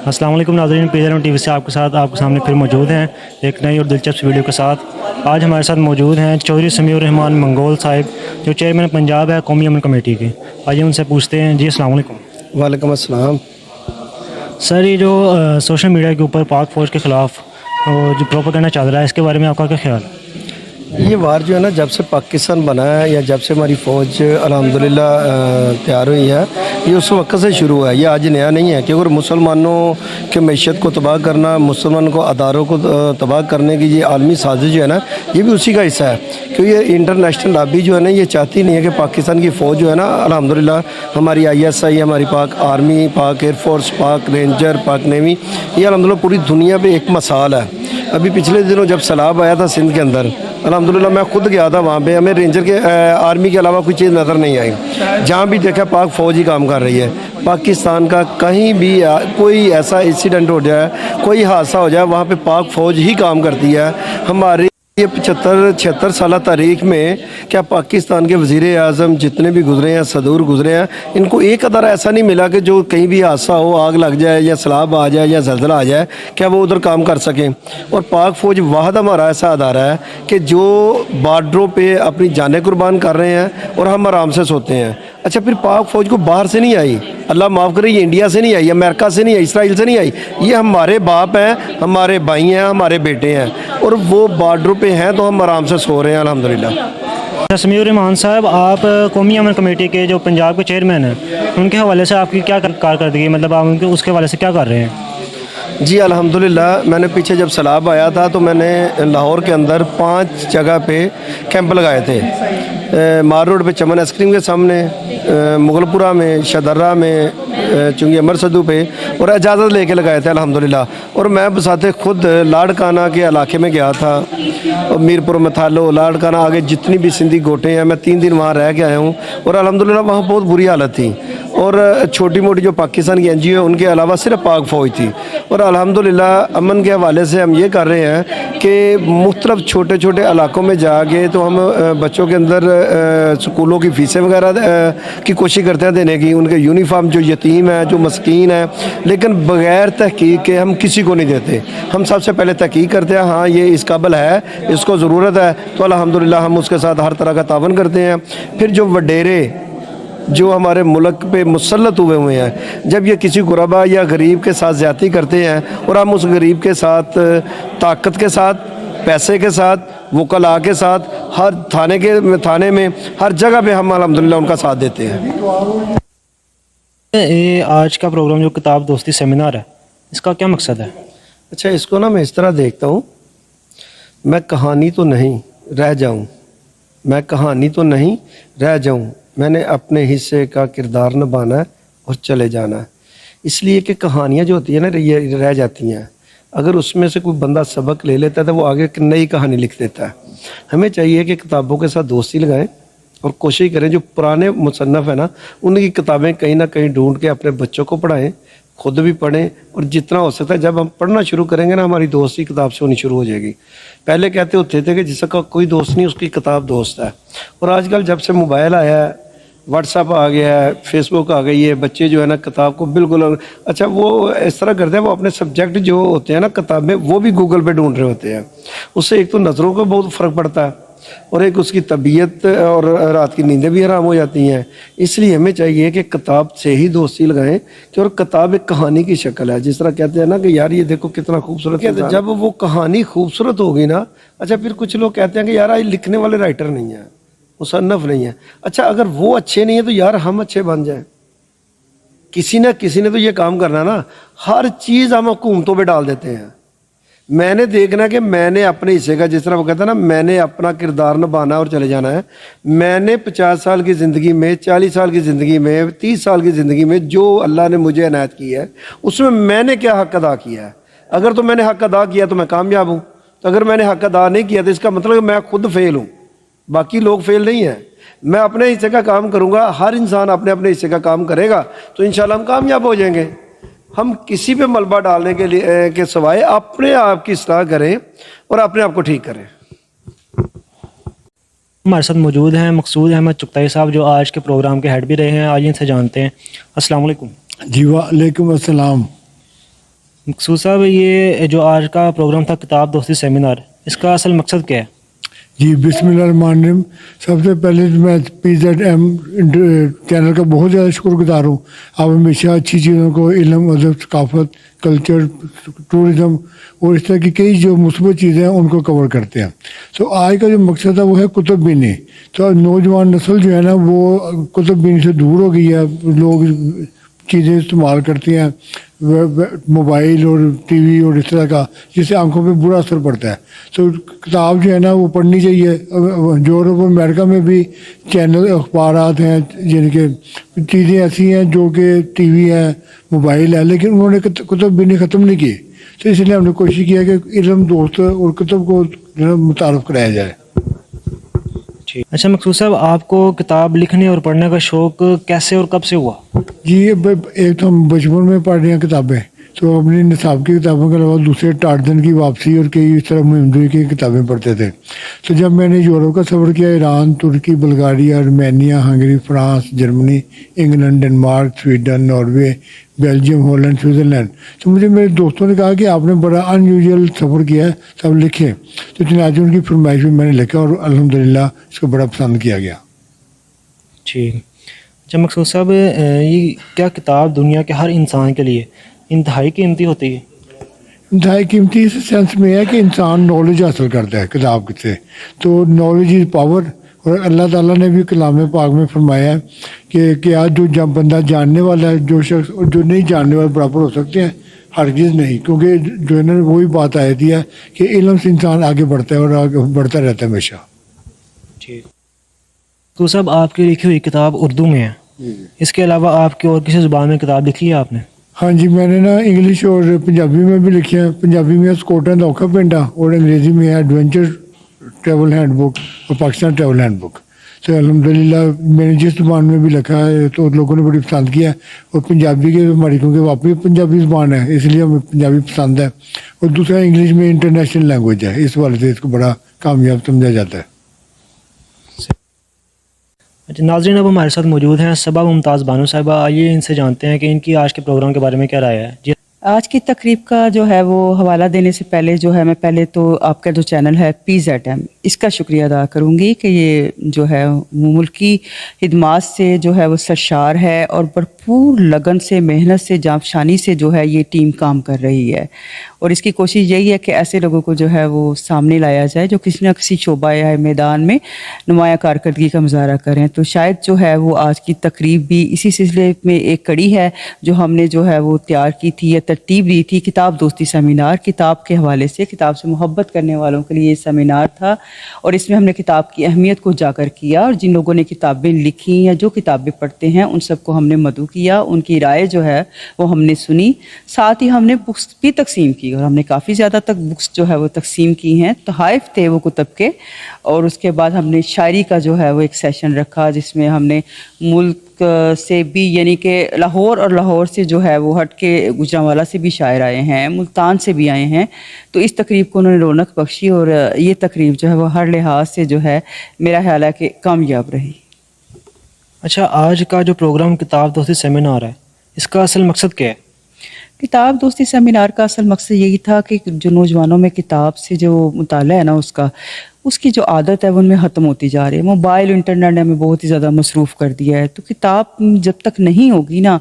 अस्सलाम वालेकुम नाज़रीन, PZM TV से आपके साथ आपके सामने फिर मौजूद हैं एक नई और दिलचस्प वीडियो के साथ। आज हमारे साथ मौजूद हैं चौधरी समीउर रहमान मंगोल साहिब, जो चेयरमैन पंजाब है कौमी अमन कमेटी के। आइए उनसे पूछते हैं। जी अस्सलाम वालेकुम। वालेकुम अस्सलाम। सर, ये जो सोशल मीडिया के ऊपर पाक फ़ौज के ख़िलाफ़ जो प्रोपेगेंडा चल रहा है, इसके बारे में आपका क्या ख्याल है? ये वार जो है ना, जब से पाकिस्तान बना है या जब से हमारी फ़ौज अल्हम्दुलिल्लाह तैयार हुई है, ये उस वक्त से शुरू है। ये आज नया नहीं है, क्योंकि मुसलमानों के मैशत को तबाह करना, मुसलमान को अदारों को तबाह करने की ये आलमी साजिश जो है ना, ये भी उसी का हिस्सा है। क्योंकि ये इंटरनेशनल लॉबी जो है ना, ये चाहती नहीं है कि पाकिस्तान की फ़ौज जो है ना, अल्हम्दुलिल्लाह हमारी ISI, हमारी पाक आर्मी, पाक एयरफोर्स, पाक रेंजर, पाक नेवी, ये अल्हम्दुलिल्लाह पूरी दुनिया में एक मिसाल है। अभी पिछले दिनों जब सैलाब आया था सिंध के अंदर, अल्हम्दुलिल्लाह मैं खुद गया था वहाँ पे, हमें रेंजर के आर्मी के अलावा कोई चीज़ नज़र नहीं आई। जहाँ भी देखा पाक फ़ौज ही काम कर रही है। पाकिस्तान का कहीं भी कोई ऐसा इंसिडेंट हो जाए, कोई हादसा हो जाए, वहाँ पे पाक फ़ौज ही काम करती है। हमारे ये 75-76 साल तारीख में क्या पाकिस्तान के वज़ीर आज़म जितने भी गुजरे हैं, सदूर गुजरे हैं, इनको एक अदारा ऐसा नहीं मिला कि जो कहीं भी हादसा हो, आग लग जाए या सैलाब आ जाए या ज़लज़ला आ जाए, क्या वो उधर काम कर सकें। और पाक फ़ौज वाहद हमारा ऐसा अदारा है कि जो बॉर्डरों पे अपनी जानें कुर्बान कर रहे हैं और हम आराम से सोते हैं। अच्छा, फिर पाक फ़ौज को बाहर से नहीं आई, अल्लाह माफ़ करे, ये इंडिया से नहीं आई, अमेरिका से नहीं आई, इसराइल से नहीं आई, ये हमारे बाप हैं, हमारे भाई हैं, हमारे बेटे हैं, और वो बॉर्डरों पे हैं तो हम आराम से सो रहे हैं अल्हम्दुलिल्लाह। समीउर रहमान साहब, आप कौमी अमन कमेटी के जो पंजाब के चेयरमैन हैं, उनके हवाले से आपकी क्या कारकर्दगी, मतलब आप उनके उसके हवाले से क्या कर रहे हैं? जी अल्हम्दुलिल्लाह, मैंने पीछे जब सैलाब आया था तो मैंने लाहौर के अंदर 5 जगह पे कैंप लगाए थे। मार रोड पे चमन आइसक्रीम के सामने, मुगलपुरा में, शदर्रा में, चुंगी अमर सदू पे, और इजाज़त लेके लगाए थे अल्हम्दुलिल्लाह। और मैं बसाते खुद लाड़काना के इलाके में गया था, और मीरपुर मथालो, लाड़काना, आगे जितनी भी सिंधी गोटे हैं, मैं 3 दिन वहाँ रह के आया हूँ, और अल्हम्दुलिल्लाह वहाँ बहुत बुरी हालत थी। और छोटी मोटी जो पाकिस्तान की NGO है, उनके अलावा सिर्फ पाक फ़ौज थी। और अल्हम्दुलिल्लाह अमन के हवाले से हम ये कर रहे हैं कि मुख्तलिफ छोटे छोटे इलाकों में जाके तो हम बच्चों के अंदर स्कूलों की फ़ीसें वगैरह की कोशिश करते हैं देने की, उनके यूनिफॉर्म जो यतीम है, जो मस्कीन है, लेकिन बग़ैर तहकीक के हम किसी को नहीं देते। हम सबसे पहले तहकीक करते हैं, हाँ ये इस काबिल है, इसको ज़रूरत है, तो अल्हम्दुलिल्लाह हम उसके साथ हर तरह का तावन करते हैं। फिर जो वडेरे जो हमारे मुल्क पे मुसल्लत हुए हैं, जब ये किसी गुरबा या गरीब के साथ ज़्यादती करते हैं, और हम उस गरीब के साथ ताकत के साथ, पैसे के साथ, वकला के साथ, हर थाने में हर जगह पे हम अल्हम्दुलिल्लाह उनका साथ देते हैं। ये आज का प्रोग्राम जो किताब दोस्ती सेमिनार है, इसका क्या मकसद है? अच्छा, इसको ना मैं इस तरह देखता हूँ, मैं कहानी तो नहीं रह जाऊँ, मैं कहानी तो नहीं रह जाऊँ, मैंने अपने हिस्से का किरदार निभाना है और चले जाना है। इसलिए कि कहानियाँ जो होती है ना, ये रह जाती हैं। अगर उसमें से कोई बंदा सबक ले लेता है तो वो आगे एक नई कहानी लिख देता है। हमें चाहिए कि किताबों के साथ दोस्ती लगाएं और कोशिश करें जो पुराने मुसन्नफ़ है ना, उनकी किताबें कहीं ना कहीं ढूंढ के अपने बच्चों को पढ़ाएं, खुद भी पढ़ें, और जितना हो सकता है जब हम पढ़ना शुरू करेंगे ना, हमारी दोस्ती किताब से होनी शुरू हो जाएगी। पहले कहते होते थे कि जिसका कोई दोस्त नहीं उसकी किताब दोस्त है, और आजकल जब से मोबाइल आया है, व्हाट्सअप आ गया है, फेसबुक आ गई है, बच्चे जो है ना किताब को बिल्कुल, अच्छा वो इस तरह करते हैं, वो अपने सब्जेक्ट जो होते हैं ना किताब में, वो भी गूगल पे ढूंढ रहे होते हैं। उससे एक तो नज़रों को बहुत फ़र्क पड़ता है, और एक उसकी तबीयत और रात की नींदें भी हराम हो जाती हैं। इसलिए हमें चाहिए कि किताब से ही दोस्ती लगाएं, कि और किताब एक कहानी की शक्ल है। जिस तरह कहते हैं ना कि यार ये देखो कितना खूबसूरत है, जब वो कहानी खूबसूरत होगी ना, अच्छा फिर कुछ लोग कहते हैं कि यार ये लिखने वाले राइटर नहीं है, मुसन्नफ़ नहीं है। अच्छा, अगर वो अच्छे नहीं है तो यार हम अच्छे बन जाएं। किसी ने तो ये काम करना ना, हर चीज़ हम हुकूमतों पे डाल देते हैं। मैंने देखना कि मैंने अपने हिस्से का, जिस तरह वो कहता है ना, मैंने अपना किरदार निभाना और चले जाना है। मैंने 50 साल की ज़िंदगी में, 40 साल की ज़िंदगी में, 30 साल की ज़िंदगी में जो अल्लाह ने मुझे इनायत की है, उसमें मैंने क्या हक़ अदा किया है। अगर तो मैंने हक़ अदा किया तो मैं कामयाब हूँ, तो अगर मैंने हक़ अदा नहीं किया तो इसका मतलब मैं खुद फेल हूँ, बाकी लोग फेल नहीं हैं। मैं अपने हिस्से का काम करूँगा, हर इंसान अपने अपने हिस्से का काम करेगा तो इंशाल्लाह हम कामयाब हो जाएंगे। हम किसी पे मलबा डालने के लिए के सिवाय अपने आप की इस्लाह करें और अपने आप को ठीक करें। हमारे साथ मौजूद हैं मकसूद अहमद चुगताई साहब, जो आज के प्रोग्राम के हेड भी रहे हैं। आज इनसे जानते हैं। अस्सलाम वालेकुम। जी वालेकुम अस्सलाम। مقصود صاحب یہ جو آج کا پروگرام تھا کتاب دوستی سیمینار، اس کا اصل مقصد کیا ہے؟ جی بسم اللہ الرحمن الرحیم. سب سے پہلے میں PZM چینل کا بہت زیادہ شکر گزار ہوں. آپ ہمیشہ اچھی چیزوں کو، علم، ادب، ثقافت، کلچر، ٹورزم اور اس طرح کی کئی جو مثبت چیزیں ہیں ان کو کور کرتے ہیں. تو آج کا جو مقصد ہے وہ ہے کتب بینی. تو نوجوان نسل جو ہے نا وہ کتب بینی سے دور ہو گئی ہے. لوگ چیزیں استعمال کرتے ہیں موبائل اور ٹی وی اور اس طرح کا، جس سے آنکھوں پہ برا اثر پڑتا ہے. تو کتاب جو ہے نا وہ پڑھنی چاہیے. یورپ اور امریکہ میں بھی چینل اخبارات ہیں، یعنی کہ چیزیں ایسی ہیں جو کہ ٹی وی ہے، موبائل ہے، لیکن انہوں نے کتب بینی ختم نہیں کی. تو اس لیے ہم نے کوشش کی ہے کہ علم، دوست اور کتب کو جو ہے متعارف کرایا جائے. اچھا مقصود صاحب، آپ کو کتاب لکھنے اور پڑھنے کا شوق کیسے اور کب سے ہوا؟ جی ایک تو ہم بچپن میں پڑھ رہے ہیں کتابیں، تو اپنی نصاب کی کتابوں کے علاوہ دوسرے ٹاٹدن کی واپسی اور کئی اس طرح مہمدوی کی کتابیں پڑھتے تھے. تو جب میں نے یورپ کا سفر کیا، Iran, Turkey, Bulgaria, Armenia, Hungary, France, Germany, England, Denmark, Sweden, Norway, Belgium, Holland, Switzerland, تو مجھے میرے دوستوں نے کہا کہ آپ نے بڑا ان یوزول سفر کیا ہے، سب لکھیں. تو چنانچہ ان کی فرمائش میں نے لکھا اور الحمدللہ اس کو بڑا پسند کیا گیا. ٹھیک. اچھا مقصود صاحب، یہ کیا کتاب دنیا کے ہر انسان کے لیے انتہائی قیمتی ہوتی ہے؟ انتہائی قیمتی اس سینس میں ہے کہ انسان نالج حاصل کرتا ہے کتاب سے. تو نالج از پاور. اور اللہ تعالیٰ نے بھی کلام پاک میں فرمایا ہے کہ کیا جو بندہ جاننے والا ہے، جو شخص اور جو نہیں جاننے والے برابر ہو سکتے ہیں؟ ہرگز نہیں. کیونکہ جو ہے نا وہی بات آئی تھی ہے کہ علم سے انسان آگے بڑھتا ہے اور آگے بڑھتا رہتا ہے ہمیشہ. ٹھیک. تو صاحب آپ کی لکھی ہوئی کتاب اردو میں ہے، اس کے علاوہ آپ کی اور کسی زبان میں کتاب لکھی ہے آپ نے؟ ہاں جی، میں نے نا انگلش اور پنجابی میں بھی لکھی ہے. پنجابی میں اسکاٹلینڈ دا اوکھا پنڈا اور انگریزی میں ہے ایڈونچر ٹریول ہینڈ بک اور پاکستان ٹریول ہینڈ بک. تو الحمدللہ میں نے جس زبان میں بھی لکھا ہے تو لوگوں نے بڑی پسند کیا ہے. اور پنجابی کے ہماری کیونکہ واپس پنجابی زبان ہے اس لیے ہمیں پنجابی پسند ہے. اور دوسرا انگلش میں انٹرنیشنل لینگویج ہے، اس والے سے اس کو بڑا کامیاب سمجھا جاتا ہے. اچھا ناظرین، اب ہمارے ساتھ موجود ہیں صبا ممتاز بانو صاحبہ. آئیے ان سے جانتے ہیں کہ ان کی آج کے پروگرام کے بارے میں کیا رائے ہے. جی آج کی تقریب کا جو ہے وہ حوالہ دینے سے پہلے جو ہے میں پہلے تو آپ کا جو چینل ہے PZM، اس کا شکریہ ادا کروں گی کہ یہ جو ہے ملکی خدمات سے جو ہے وہ سرشار ہے اور بھرپور لگن سے، محنت سے، جانفشانی سے جو ہے یہ ٹیم کام کر رہی ہے. اور اس کی کوشش یہی ہے کہ ایسے لوگوں کو جو ہے وہ سامنے لایا جائے جو کسی نہ کسی شعبہ یا میدان میں نمایاں کارکردگی کا مظاہرہ کریں. تو شاید جو ہے وہ آج کی تقریب بھی اسی سلسلے میں ایک کڑی ہے جو ہم نے جو ہے وہ تیار کی تھی یا ترتیب دی تھی. کتاب دوستی سیمینار، کتاب کے حوالے سے، کتاب سے محبت کرنے والوں کے لیے یہ سیمینار تھا. اور اس میں ہم نے کتاب کی اہمیت کو اجاگر کیا اور جن لوگوں نے کتابیں لکھی یا جو کتابیں پڑھتے ہیں ان سب کو ہم نے مدعو کیا. ان کی رائے جو ہے وہ ہم نے سنی. ساتھ ہی ہم نے بکس بھی تقسیم کی اور ہم نے کافی زیادہ تک بکس جو ہے وہ تقسیم کی ہیں. تحائف تھے وہ کتب کے. اور اس کے بعد ہم نے شاعری کا جو ہے وہ ایک سیشن رکھا جس میں ہم نے ملک سے بھی، یعنی کہ لاہور اور لاہور سے جو ہے وہ ہٹ کے گوجرانوالا سے بھی شاعر آئے ہیں، ملتان سے بھی آئے ہیں. تو اس تقریب کو انہوں نے رونق بخشی اور یہ تقریب جو ہے وہ ہر لحاظ سے جو ہے میرا خیال ہے کہ کامیاب رہی. اچھا، آج کا جو پروگرام کتاب دوستی سیمینار ہے، اس کا اصل مقصد کیا ہے؟ کتاب دوستی سیمینار کا اصل مقصد یہی تھا کہ جو نوجوانوں میں کتاب سے جو مطالعہ ہے نا اس کی جو عادت ہے وہ ان میں ختم ہوتی جا رہی ہے. موبائل انٹرنیٹ نے ہمیں بہت ہی زیادہ مصروف کر دیا ہے. تو کتاب جب تک نہیں ہوگی نا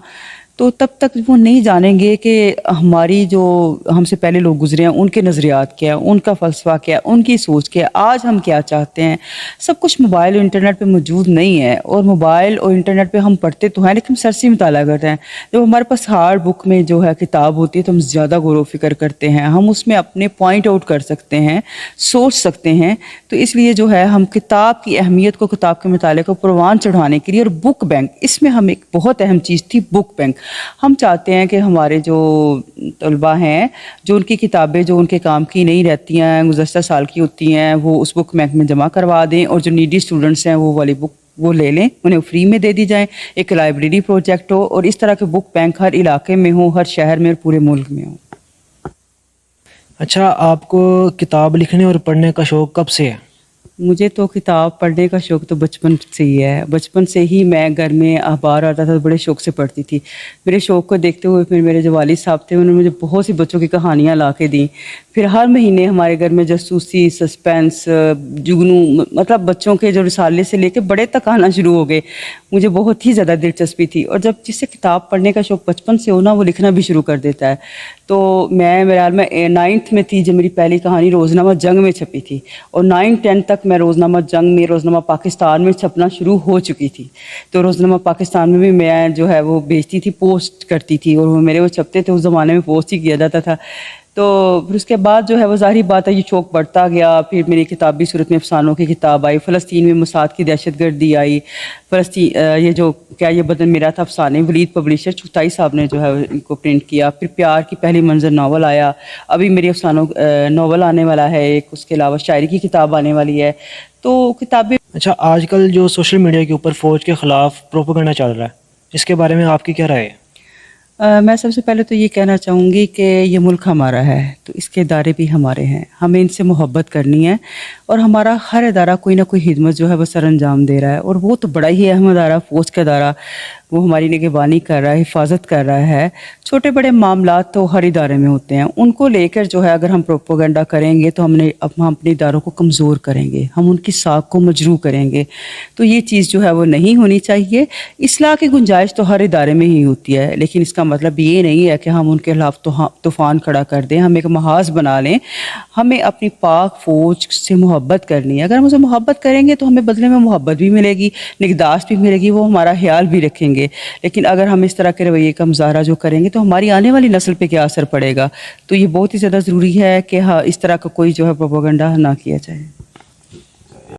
تو تب تک وہ نہیں جانیں گے کہ ہماری جو ہم سے پہلے لوگ گزرے ہیں ان کے نظریات کیا ہے، ان کا فلسفہ کیا ہے، ان کی سوچ کیا ہے، آج ہم کیا چاہتے ہیں. سب کچھ موبائل اور انٹرنیٹ پہ موجود نہیں ہے. اور موبائل اور انٹرنیٹ پہ ہم پڑھتے تو ہیں لیکن سرسری مطالعہ کرتے ہیں. جب ہمارے پاس ہارڈ بک میں جو ہے کتاب ہوتی ہے تو ہم زیادہ غور و فکر کرتے ہیں، ہم اس میں اپنے پوائنٹ آؤٹ کر سکتے ہیں، سوچ سکتے ہیں. تو اس لیے جو ہے ہم کتاب کی اہمیت کو، کتاب کے مطالعے کو پروان چڑھانے کے لیے، اور بک بینک، اس میں ہم ایک بہت اہم چیز تھی بک بینک. ہم چاہتے ہیں کہ ہمارے جو طلباء ہیں جو ان کی کتابیں جو ان کے کام کی نہیں رہتی ہیں، گزشتہ سال کی ہوتی ہیں، وہ اس بک بینک میں جمع کروا دیں اور جو نیڈی اسٹوڈنٹس ہیں وہ والی بک وہ لے لیں، انہیں فری میں دے دی جائیں. ایک لائبریری پروجیکٹ ہو اور اس طرح کے بک بینک ہر علاقے میں ہوں، ہر شہر میں اور پورے ملک میں ہوں. اچھا، آپ کو کتاب لکھنے اور پڑھنے کا شوق کب سے ہے؟ मुझे तो किताब पढ़ने का शौक़ तो बचपन से ही है। बचपन से ही मैं घर में अखबार आता था तो बड़े शौक़ से पढ़ती थी। मेरे शौक़ को देखते हुए फिर मेरे जो वालिद साहब थे उन्होंने मुझे बहुत सी बच्चों की कहानियाँ ला के दी। फिर हर महीने हमारे घर में जासूसी, सस्पेंस, जुगनू, मतलब बच्चों के जो रिसाले से लेके बड़े तक आना शुरू हो गए। मुझे बहुत ही ज़्यादा दिलचस्पी थी, और जब जिससे किताब पढ़ने का शौक़ बचपन से हो ना, वो लिखना भी शुरू कर देता है। तो मैं मेरे हाल में 9th में थी जब मेरी पहली कहानी रोज़नामा जंग में छपी थी, और 9-10 तक मैं रोज़नामा जंग में, रोज़नामा पाकिस्तान में छपना शुरू हो चुकी थी। तो रोज़नामा पाकिस्तान में भी मैं जो है वो बेचती थी, पोस्ट करती थी, और वो मेरे वो छपते थे, उस ज़माने में पोस्ट ही किया जाता था। तो फिर उसके बाद जो है वो ज़ाहिर बात है ये शौक़ बढ़ता गया। फिर मेरी किताबी सूरत में अफसानों की किताब आई, फ़लस्तीन में मुसाद की दहशतगर्दी आई, फ़लस्तीन ये जो क्या ये बदन मेरा था अफसाने, वलीद पब्लिशर चुगताई साहब ने जो है इनको प्रिंट किया। फिर प्यार की पहली मंजर नावल आया, अभी मेरी अफसानों नावल आने वाला है एक, उसके अलावा शायरी की किताब आने वाली है। तो किताबें। अच्छा, आजकल जो सोशल मीडिया के ऊपर फ़ौज के ख़िलाफ़ प्रोपेगेंडा चल रहा है, इसके बारे में आपकी क्या राय है? मैं सबसे पहले तो ये कहना चाहूँगी कि ये मुल्क हमारा है, तो इसके इदारे भी हमारे हैं, हमें इनसे मोहब्बत करनी है, और हमारा हर इदारा कोई ना कोई खिदमत जो है वो सर अंजाम दे रहा है, और वो तो बड़ा ही अहम इदारा फ़ौज का इदारा, वो हमारी निगहबानी कर रहा है, हिफाजत कर रहा है। छोटे बड़े मामलात तो हर इदारे में होते हैं, उनको लेकर जो है अगर हम प्रोपेगेंडा करेंगे तो हम अपने इदारों को कमज़ोर करेंगे, हम उनकी साख को मजरूह करेंगे। तो ये चीज़ जो है वो नहीं होनी चाहिए। इस्लाह की गुंजाइश तो हर इदारे में ही होती है, लेकिन इसका मतलब ये नहीं है कि हम उनके खिलाफ तूफ़ान खड़ा कर दें। हम एक महाज बना लें। हमें अपनी पाक फ़ौज से मोहब्बत करनी है। अगर हम उसे मोहब्बत करेंगे तो हमें बदले में मोहब्बत भी मिलेगी, निगहदाश्त भी मिलेगी, वो हमारा ख्याल भी रखेंगे। लेकिन अगर हम इस तरह के रवैये का मुजाहरा जो करेंगे तो हमारी आने वाली नस्ल पे क्या असर पड़ेगा। तो ये बहुत ही ज़्यादा ज़रूरी है कि हाँ, इस तरह का कोई जो है प्रोपेगेंडा ना किया जाए।